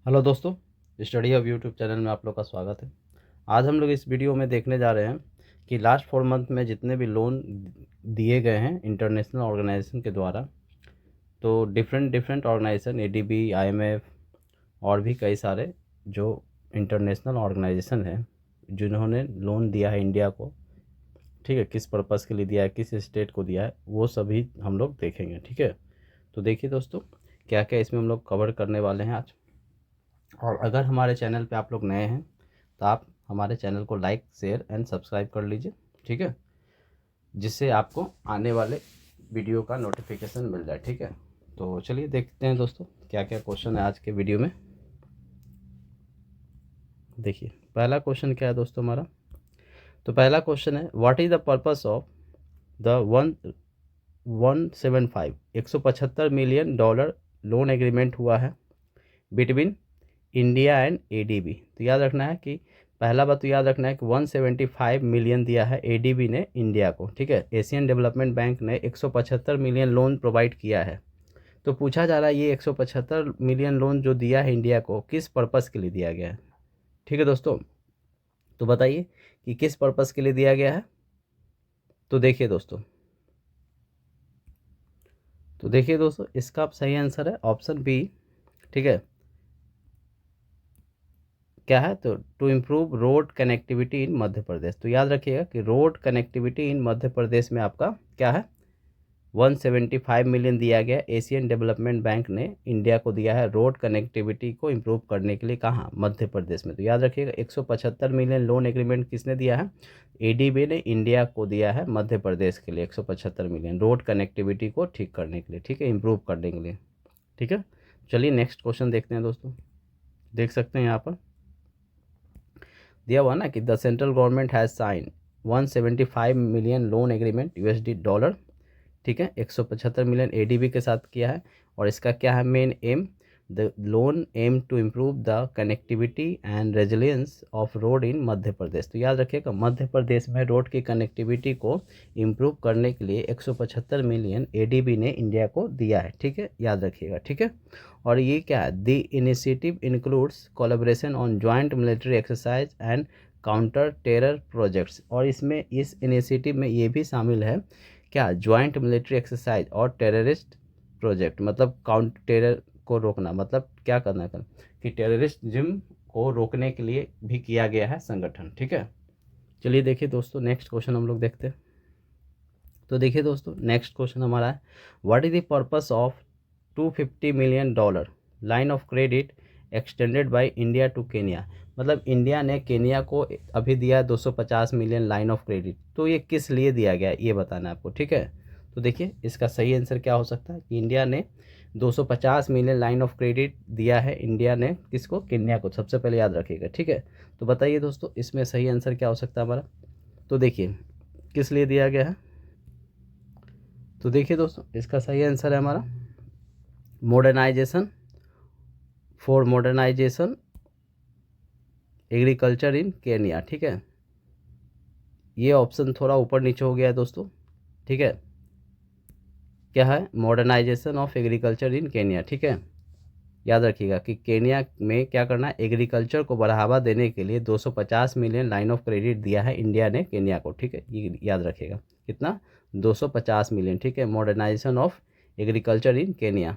Hello दोस्तों, study hub YouTube channel में आप लोग का स्वागत है। आज हम लोग इस वीडियो में देखने जा रहे हैं कि लास्ट 4 मंथ में जितने भी लोन दिए गए हैं इंटरनेशनल ऑर्गेनाइजेशन के द्वारा, तो different different organisation ADB, IMF और भी कई सारे जो इंटरनेशनल ऑर्गेनाइजेशन हैं जिन्होंने लोन दिया है इंडिया को, ठीक है, किस पर्पज़ के लिए दिया है, किस स्टेट को दिया है, वो सभी हम लोग देखेंगे। ठीक है, तो देखिए दोस्तों, क्या क्या इसमें हम लोग कवर करने वाले हैं आज। और अगर हमारे चैनल पे आप लोग नए हैं तो आप हमारे चैनल को लाइक, शेयर एंड सब्सक्राइब कर लीजिए, ठीक है, जिससे आपको आने वाले वीडियो का नोटिफिकेशन मिल जाए। ठीक है, तो चलिए देखते हैं दोस्तों क्या क्या क्वेश्चन है आज के वीडियो में। देखिए पहला क्वेश्चन क्या है दोस्तों हमारा। तो पहला क्वेश्चन है, what is the purpose of the 175 loan agreement हुआ है बिटवीन इंडिया एंड एडीबी। तो याद रखना है कि पहला बात तो याद रखना है कि 175 मिलियन दिया है एडीबी ने इंडिया को, ठीक है। एशियन डेवलपमेंट बैंक ने 175 मिलियन लोन प्रोवाइड किया है। तो पूछा जा रहा है ये 175 मिलियन लोन जो दिया है इंडिया को किस पर्पज़ के लिए दिया गया है। ठीक है दोस्तों, तो बताइए कि किस पर्पज़ के लिए दिया गया है। तो देखिए दोस्तों, इसका सही आंसर है ऑप्शन बी। ठीक है, क्या है, तो to improve road connectivity in Madhya Pradesh. तो याद रखिएगा कि रोड कनेक्टिविटी इन मध्य प्रदेश में आपका क्या है, 175 मिलियन दिया गया। एशियन डेवलपमेंट बैंक ने इंडिया को दिया है रोड कनेक्टिविटी को इम्प्रूव करने के लिए, कहाँ, मध्य प्रदेश में। तो याद रखिएगा 175 मिलियन लोन एग्रीमेंट किसने दिया है, एडीबी ने इंडिया को दिया है मध्य प्रदेश के लिए 175 मिलियन रोड कनेक्टिविटी को ठीक करने के लिए, ठीक है, इम्प्रूव करने के लिए। ठीक है, चलिए नेक्स्ट क्वेश्चन देखते हैं दोस्तों। देख सकते हैं यहाँ पर दिया हुआ ना कि the central government has sign 175 million loan agreement USD dollar, ठीक है, 175 मिलियन एडीबी के साथ किया है। और इसका क्या है main aim, the loan aim to improve the connectivity and resilience of road in Madhya Pradesh. तो याद रखिएगा मध्य प्रदेश में रोड की कनेक्टिविटी को इम्प्रूव करने के लिए 175 मिलियन एडीबी ने इंडिया को दिया है। ठीक है, याद रखिएगा। ठीक है, और ये क्या है, the initiative includes collaboration on joint military exercise and counter terror projects. और इसमें इस इनिशिएटिव में ये भी शामिल है क्या, ज्वाइंट मिलिट्री एक्सरसाइज और टेररिस्ट प्रोजेक्ट, मतलब काउंटर टेरर को रोकना, मतलब क्या करना कर कि टेररिज्म को रोकने के लिए भी किया गया है संगठन। ठीक है, चलिए देखिए दोस्तों नेक्स्ट क्वेश्चन हम लोग देखते हैं। तो देखिए दोस्तों नेक्स्ट क्वेश्चन हमारा है, what is the purpose of $250 million line of credit extended by India to Kenya. मतलब इंडिया ने केनिया को अभी दिया 250 मिलियन लाइन ऑफ क्रेडिट, तो ये किस लिए दिया गया ये बताना है आपको। ठीक है, तो देखिए इसका सही आंसर क्या हो सकता है कि इंडिया ने 250 मिलियन लाइन ऑफ क्रेडिट दिया है, इंडिया ने किसको, केन्या को, सबसे पहले याद रखिएगा। ठीक है, तो बताइए दोस्तों इसमें सही आंसर क्या हो सकता है हमारा। तो देखिए किस लिए दिया गया है। तो देखिए दोस्तों इसका सही आंसर है हमारा modernisation, for modernisation agriculture in Kenya. ठीक है, ये ऑप्शन थोड़ा ऊपर नीचे हो गया है दोस्तों। ठीक है, क्या है, modernisation of agriculture in Kenya. ठीक है, याद रखिएगा कि केनिया में क्या करना है, एग्रीकल्चर को बढ़ावा देने के लिए 250 मिलियन लाइन ऑफ क्रेडिट दिया है इंडिया ने केनिया को। ठीक है, ये याद रखिएगा कितना, 250 मिलियन। ठीक है, modernisation of agriculture in Kenya.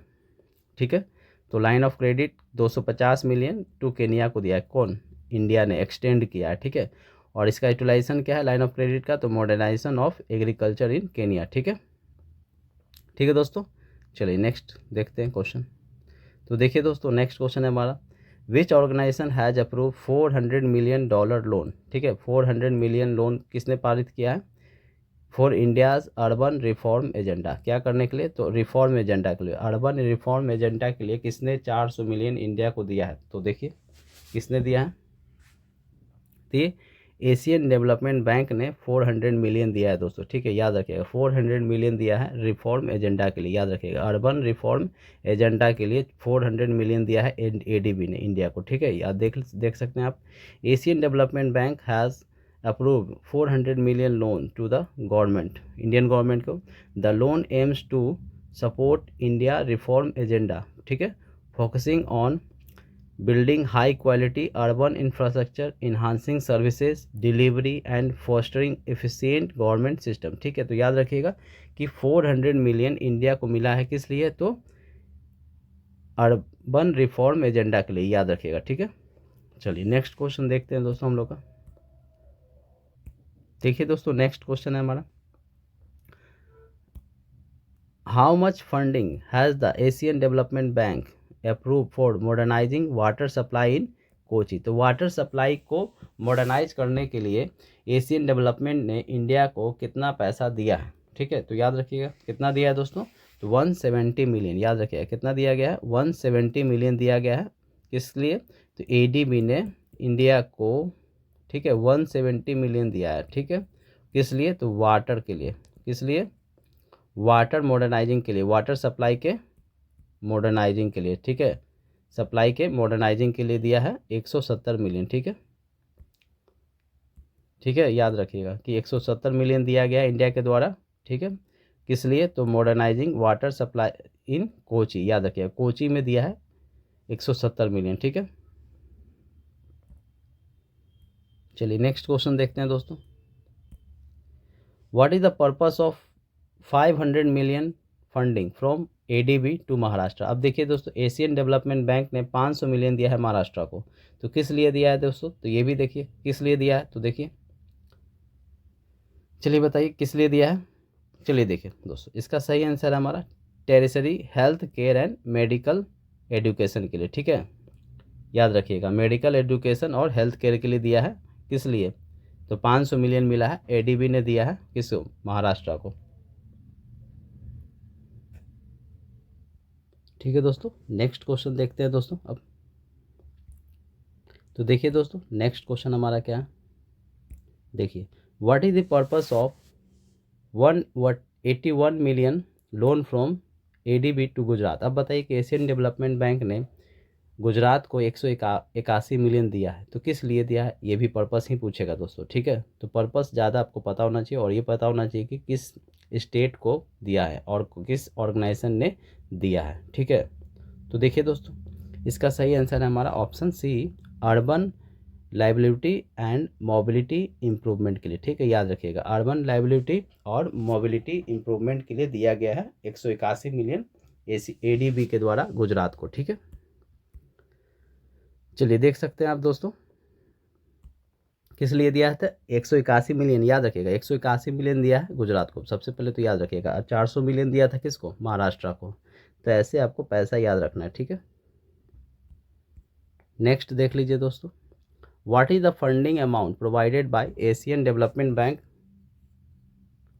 ठीक है, तो line of credit 250 million to Kenya को दिया है, कौन, इंडिया ने एक्सटेंड किया है। ठीक है, और इसका यूटिलाइजेशन क्या है लाइन ऑफ क्रेडिट का, तो modernisation of agriculture in Kenya. ठीक है, ठीक है दोस्तों, चलिए नेक्स्ट देखते हैं क्वेश्चन। तो देखिए दोस्तों नेक्स्ट क्वेश्चन है हमारा, which organisation has approve $400 million loan. ठीक है, 400 मिलियन लोन किसने पारित किया है, for India's urban reform agenda. क्या करने के लिए, तो रिफॉर्म एजेंडा के लिए, अर्बन रिफॉर्म एजेंडा के लिए किसने 400 मिलियन इंडिया को दिया है। तो देखिए किसने दिया है, तो ये एशियन डेवलपमेंट बैंक ने 400 मिलियन दिया है दोस्तों। ठीक है, याद रखिएगा 400 मिलियन दिया है रिफॉर्म एजेंडा के लिए, याद रखिएगा अर्बन रिफॉर्म एजेंडा के लिए 400 मिलियन दिया है एडीबी ने इंडिया को। ठीक है, याद देख सकते हैं आप, Asian development bank has approve 400 million loan to the government, Indian government को। The loan aims to support India reform agenda. ठीक है, focusing on building high quality urban infrastructure, enhancing services delivery and fostering efficient government system. ठीक है, तो याद रखिएगा कि 400 million India को मिला है, किस लिए, तो अर्बन रिफॉर्म एजेंडा के लिए, याद रखिएगा। ठीक है, चलिए नेक्स्ट क्वेश्चन देखते हैं दोस्तों हम लोग का। देखिए दोस्तों, नेक्स्ट क्वेश्चन है हमारा, how much funding has the Asian development bank approve for modernising water supply in Kochi. तो वाटर सप्लाई को मॉडर्नाइज करने के लिए एशियन डेवलपमेंट ने इंडिया को कितना पैसा दिया है। ठीक है, तो याद रखिएगा कितना दिया है दोस्तों, तो 170 मिलियन, याद रखिएगा कितना दिया गया है, 170 मिलियन दिया गया है। किस लिए, तो एडीबी ने इंडिया को, ठीक है, 170 मिलियन दिया है। ठीक है, किस लिए, तो वाटर के लिए, किस लिए, वाटर मॉडर्नाइजिंग के लिए, वाटर सप्लाई के मॉडर्नाइजिंग के लिए। ठीक है, सप्लाई के मॉडर्नाइजिंग के लिए दिया है 170 मिलियन। ठीक है, ठीक है, याद रखिएगा कि 170 मिलियन दिया गया है इंडिया के द्वारा। ठीक है, किस लिए, तो modernising water supply in Kochi, याद रखिएगा कोची में दिया है 170 मिलियन। ठीक है, चलिए नेक्स्ट क्वेश्चन देखते हैं दोस्तों, what is the purpose of 500 million funding from ADB to Maharashtra. अब देखिए दोस्तों, एशियन डेवलपमेंट बैंक ने 500 मिलियन दिया है महाराष्ट्र को, तो किस लिए दिया है दोस्तों, तो ये भी देखिए किस लिए दिया है, तो देखिए, चलिए बताइए किस लिए दिया है। चलिए देखिए दोस्तों, इसका सही आंसर है हमारा territory health care and medical education के लिए। ठीक है, याद रखिएगा मेडिकल एजुकेशन और हेल्थ केयर के लिए दिया है, किस लिए, तो 500 मिलियन मिला है, एडीबी ने दिया है किसको, महाराष्ट्र को। ठीक है दोस्तों, नेक्स्ट क्वेश्चन देखते हैं दोस्तों अब। तो देखिए दोस्तों, नेक्स्ट क्वेश्चन हमारा क्या है, देखिए, what is the purpose of 181 million loan from ADB to Gujarat. अब बताइए कि एशियन डेवलपमेंट बैंक ने गुजरात को 181 मिलियन दिया है, तो किस लिए दिया है, ये भी पर्पस ही पूछेगा दोस्तों। ठीक है, तो पर्पस ज़्यादा आपको पता होना चाहिए, और ये पता होना चाहिए कि किस स्टेट को दिया है और किस ऑर्गेनाइजेशन ने दिया है। ठीक है, तो देखिए दोस्तों, इसका सही आंसर है हमारा option C, urban liability and mobility improvement के लिए। ठीक है, याद रखिएगा अर्बन लाइबिलिटी और मोबिलिटी इम्प्रूवमेंट के लिए दिया गया है 181 मिलियन एडीबी के द्वारा गुजरात को। ठीक है, चलिए देख सकते हैं आप दोस्तों, किस लिए दिया था 181 मिलियन, याद रखिएगा 181 मिलियन दिया है गुजरात को सबसे पहले, तो याद रखिएगा 400 मिलियन दिया था किसको, महाराष्ट्र को। तो ऐसे आपको पैसा याद रखना है। ठीक है, नेक्स्ट देख लीजिए दोस्तों, what is the funding amount provided by Asian development Bank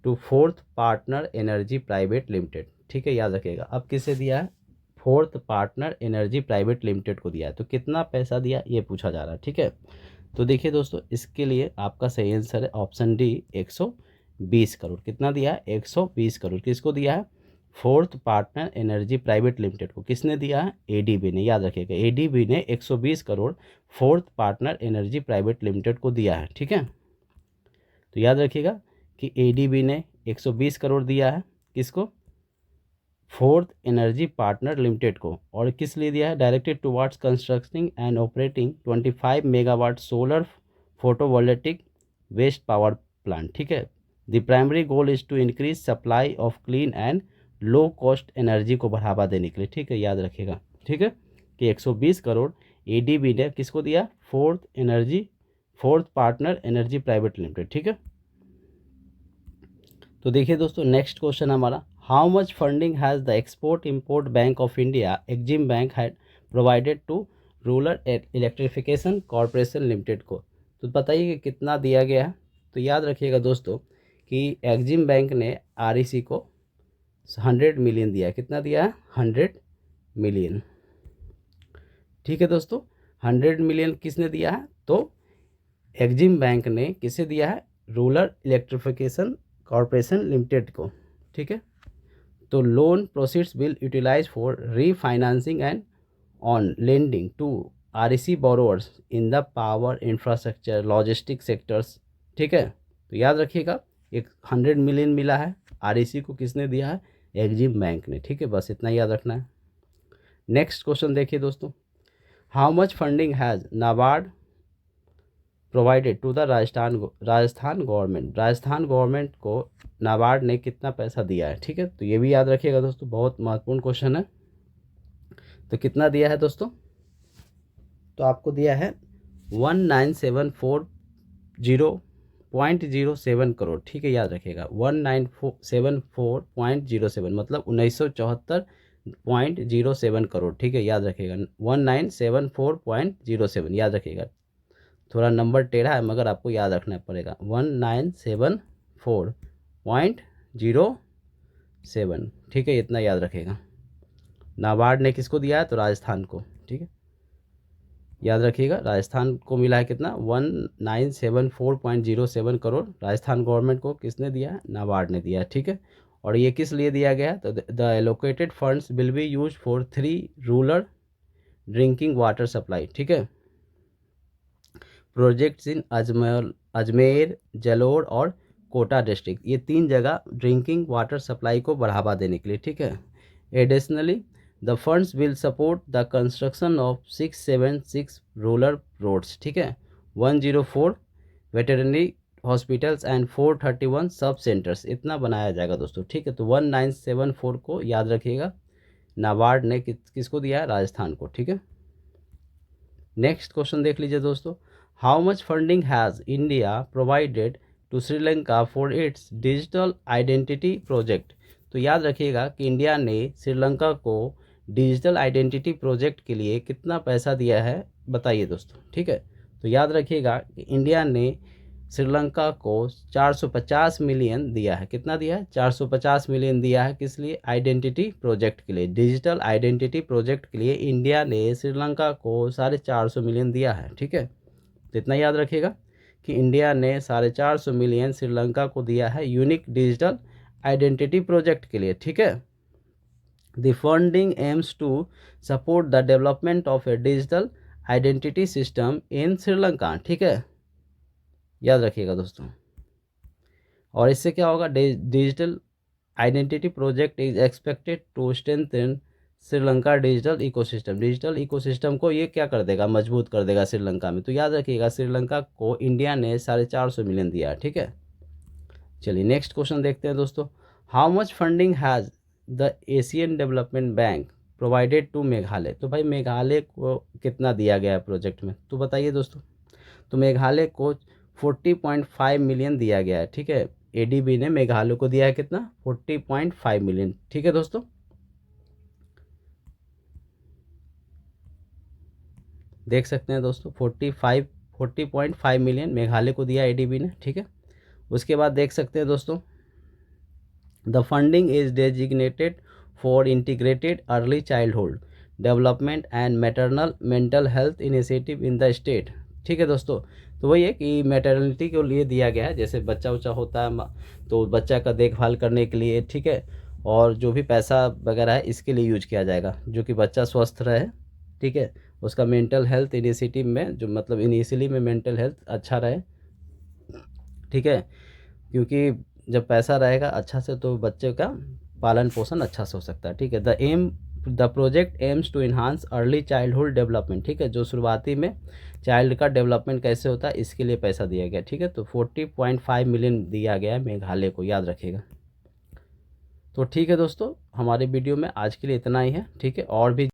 to fourth partner energy private limited. ठीक है, याद रखिएगा अब किसे दिया है, fourth partner energy private limited को दिया है, तो कितना पैसा दिया ये पूछा जा रहा है। ठीक है, तो देखिए दोस्तों, इसके लिए आपका सही आंसर है ऑप्शन डी 120 करोड़। कितना दिया है, 120 करोड़। किसको दिया है, fourth partner energy private limited को। किसने दिया है, एडीबी ने, याद रखिएगा एडीबी ने 120 crore fourth partner energy private limited को दिया है। ठीक है, तो याद रखिएगा कि एडीबी ने 120 करोड़ दिया है किसको, फोर्थ एनर्जी पार्टनर लिमिटेड को। और किस लिए दिया है, directed towards constructing and operating 25 megawatt solar photovoltaic waste power plant. ठीक है, the primary goal is to increase supply of clean and low cost energy को बढ़ावा देने के लिए। ठीक है, याद रखिएगा। ठीक है, कि 120 करोड़ एडीबी ने किसको दिया, fourth partner energy private limited. ठीक है, तो देखिए दोस्तों, नेक्स्ट क्वेश्चन हमारा, how much funding has the export import bank of India exim bank had provided to rural electrification corporation limited को। तो बताइए कि कितना दिया गया है। तो याद रखिएगा दोस्तों कि एग्जिम बैंक ने आरईसी को 100 मिलियन दिया है। कितना दिया है, 100 मिलियन। ठीक है दोस्तों, 100 मिलियन किसने दिया है, तो एग्जिम बैंक ने किसे दिया है, रूरल इलेक्ट्रिफिकेशन कॉरपोरेशन लिमिटेड को। ठीक है, तो loan proceeds will utilise for refinancing and on lending to REC borrowers in the power infrastructure logistic sectors. ठीक है, तो याद रखिएगा एक 100 मिलियन मिला है आरईसी को, किसने दिया है, एग्जिम बैंक ने। ठीक है, बस इतना याद रखना है। नेक्स्ट क्वेश्चन देखिए दोस्तों, how much funding has NABARD provided to the Rajasthan government, Rajasthan government को नाबार्ड ने कितना पैसा दिया है। ठीक है, तो ये भी याद रखिएगा दोस्तों, बहुत महत्वपूर्ण क्वेश्चन है। तो कितना दिया है दोस्तों, तो आपको दिया है 1974.07 करोड़। ठीक है, याद रखिएगा 1974.07 मतलब 1974.07 करोड़। ठीक है, याद रखिएगा 1974.07 याद रखिएगा। थोड़ा नंबर टेढ़ा है मगर आपको याद रखना पड़ेगा 1974.07। ठीक है, इतना याद रखेगा। नाबार्ड ने किसको दिया है, तो राजस्थान को। ठीक है, याद रखिएगा राजस्थान को मिला है कितना 1974.07 करोड़ राजस्थान गवर्नमेंट को किसने दिया है, नाबार्ड ने दिया है। ठीक है, और ये किस लिए दिया गया है, तो the allocated funds will be use for 3 rural drinking water supply. ठीक है, प्रोजेक्ट्स इन अजमेर, जलोर और कोटा डिस्ट्रिक्ट, ये 3 जगह ड्रिंकिंग वाटर सप्लाई को बढ़ावा देने के लिए। ठीक है, additionally the funds will support the construction of 676 rural roads. ठीक है, 104 वेटरनरी हॉस्पिटल्स एंड 431 सब सेंटर्स, इतना बनाया जाएगा दोस्तों। ठीक है, तो 1974 को याद रखिएगा, नाबार्ड ने किसको दिया है, राजस्थान को। ठीक है, नेक्स्ट क्वेश्चन देख लीजिए दोस्तों, how much funding has India provided to Sri Lanka for its digital identity project. तो याद रखिएगा कि इंडिया ने श्रीलंका को डिजिटल आइडेंटिटी प्रोजेक्ट के लिए कितना पैसा दिया है, बताइए दोस्तों। ठीक है, तो याद रखिएगा कि इंडिया ने श्रीलंका को 450 मिलियन दिया है। कितना दिया है, 450 मिलियन दिया है, किस लिए, आइडेंटिटी प्रोजेक्ट के लिए। डिजिटल आइडेंटिटी प्रोजेक्ट के लिए इंडिया ने श्रीलंका को 450 मिलियन दिया है। ठीक है, तो इतना याद रखिएगा कि इंडिया ने 450 मिलियन श्रीलंका को दिया है यूनिक डिजिटल आइडेंटिटी प्रोजेक्ट के लिए। ठीक है, the funding aims to support the development of a digital identity system in Sri Lanka. ठीक है, याद रखिएगा दोस्तों, और इससे क्या होगा, digital identity project is expected to strengthen Sri Lanka digital ecosystem, digital ecosystem को ये क्या कर देगा, मजबूत कर देगा श्रीलंका में। तो याद रखिएगा श्रीलंका को इंडिया ने 450 मिलियन दिया है। ठीक है, चलिए नेक्स्ट क्वेश्चन देखते हैं दोस्तों, how much funding has the Asian development Bank provided to Meghalaya. तो भाई मेघालय को कितना दिया गया है प्रोजेक्ट में, तो बताइए दोस्तों। तो मेघालय को 40.5 मिलियन दिया गया है। ठीक है, एडीबी ने मेघालय को दिया है कितना, 40.5 मिलियन। ठीक है दोस्तों, देख सकते हैं दोस्तों 40.5 मिलियन मेघालय को दिया एडीबी ने। ठीक है, उसके बाद देख सकते हैं दोस्तों, the funding is designated for integrated early childhood development and maternal mental health initiative in the state. ठीक है दोस्तों, तो वही है कि मैटरनिटी के लिए दिया गया है, जैसे बच्चा उच्चा होता है तो बच्चा का देखभाल करने के लिए। ठीक है, और जो भी पैसा वगैरह है इसके लिए यूज किया जाएगा, जो कि बच्चा स्वस्थ रहे। ठीक है, उसका मेंटल हेल्थ इनिशिएटिव में जो मतलब इनिशियली में मेंटल हेल्थ अच्छा रहे। ठीक है, क्योंकि जब पैसा रहेगा अच्छा से तो बच्चे का पालन पोषण अच्छा से हो सकता है। ठीक है, the project aims to enhance early childhood development. ठीक है, जो शुरुआती में चाइल्ड का डेवलपमेंट कैसे होता है इसके लिए पैसा दिया गया। ठीक है, तो 40.5 मिलियन दिया गया है मेघालय को, याद रखिएगा। तो ठीक है दोस्तों, हमारे वीडियो में आज के लिए इतना ही है। ठीक है, और भी